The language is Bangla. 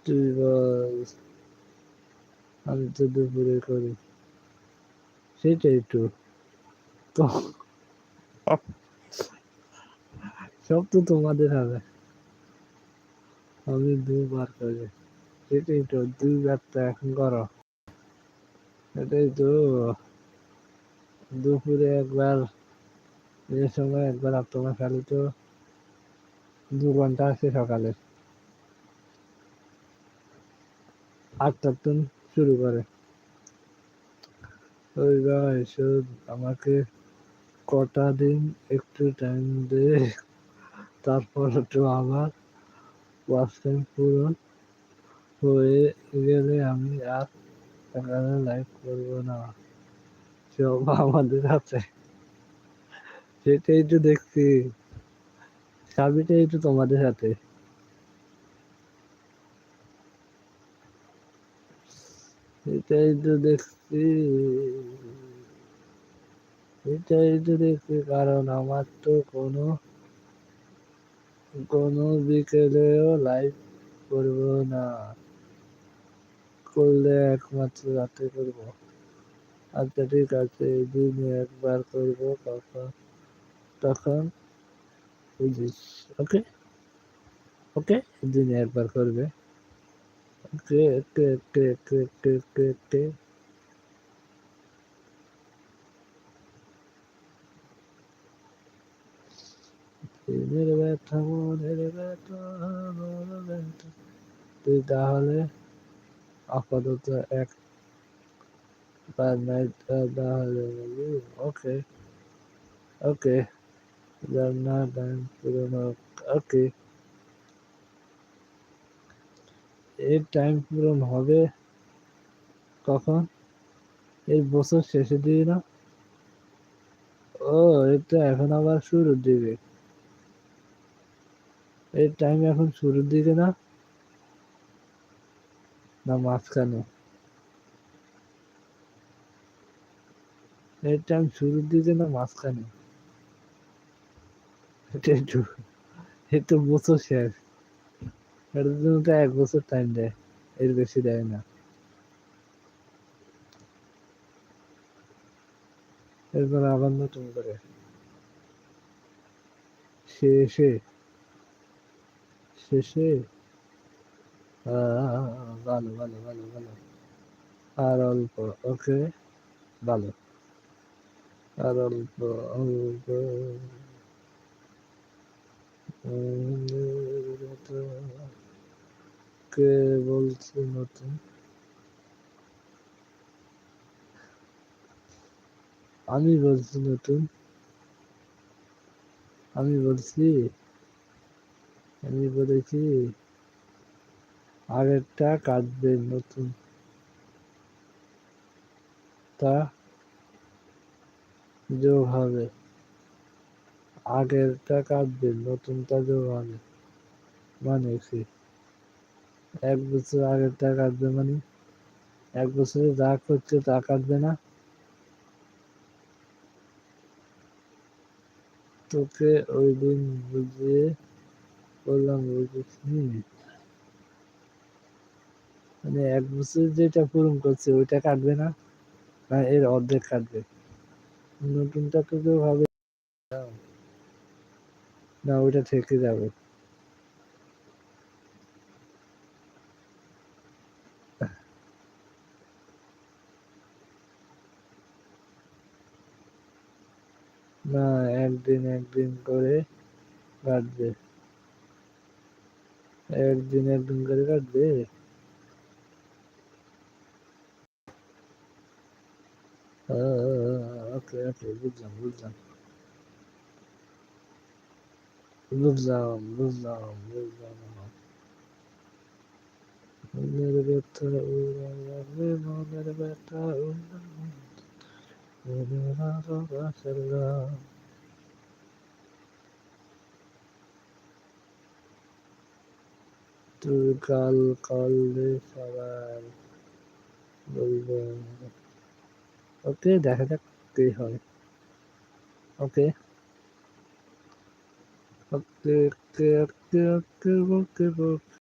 তুই বল, আমি তো দুপুরে করি। সেটাই তো, তো সব তো তোমাদের হবে। আমি দুবার করি। সেটাই তো, দুইবার তো এখন করো। এটাই তো, দুপুরে একবার, যে সময় একবার, আর তোমার খালি তো 2 ঘন্টা আছে সকালে। 8টার দিন শুরু করে। ওই ভাই শোন, আমাকে কটা দিন একটু টাইম দে, তারপর তো আমার ওয়াচ টাইম পূরণ হয়ে গেলে আমি আর এখানে লাইভ করবো না। সব আমাদের আছে। সেটাই তো দেখছি, চাবিটাই তো তোমাদের হাতে। এটাই তো দেখছি, এটাই তো দেখছি, কারণ আমার তো কোনো বিকেলেও লাইভ করবো না, করলে একমাত্র রাতে করবো। আচ্ছা ঠিক আছে, দিনে একবার করবো, তখন বুঝিস। ওকে, ওকে, দিনে একবার করবে। ওকে ওকে ওকে ওকে ওকে ওকে ওকে। দিনের ব্যথা মনের ব্যথা, মনের ব্যথা। তুই তাহলে আপাতত একবার নাইট তাহলে বলি। ওকে, ওকে, জানা টাইম পূরণ হোক। ওকে, এর টাইম পূরণ হবে কখন? এই বছর শেষের দিকে না? ও, এটা এখন আবার শুরুর দিকে। এর টাইম এখন শুরুর দিকে না, না মাঝখানে? এর টাইম শুরুর দিকে না মাঝখানে? এটা একটু, এই তো বছর শেষ, এটার জন্য তো 1 বছর টাইম দেয়, এর বেশি দেয় না। এরপর আবার নতুন করে শেষে, শেষে ভালো ভালো ভালো ভালো, আর অল্প। ওকে, ভালো, আর অল্প, অল্প। কে বলছে নতুন? আমি বলছি নতুন, আমি বলছি, আমি বলেছি আগেরটা কাটবে, নতুনটা যোগ হবে। আগেরটা কাটবে, নতুনটা যোগ হবে, মানে কি? 1 বছর আগেরটা কাটবে মানে 1 বছরে যা করছে তা কাটবে না? তোকে ওই দিন বুঝিয়ে বললাম, বুঝিসনি? মানে 1 বছর যেটা পূরণ করছে ওইটা কাটবে না, না এর অর্ধেক কাটবে? নতুনটা তো যোগ হবে না, ওইটা থেকে যাবে। না, একদিন একদিন করে কাটবে, একদিন একদিন করে কাটবে। ওকে ওকে, বুঝলাম বুঝলাম বুঝলাম বুঝলাম বুঝলাম। মনের ব্যথা উড়াবে, মনের ব্যথা উড়াবে। তুই কাল করলে সবার বলবে। ওকে, দেখা যাক কি হয়। ওকে ওকে ওকে ওকে ওকে ওকে ওকে।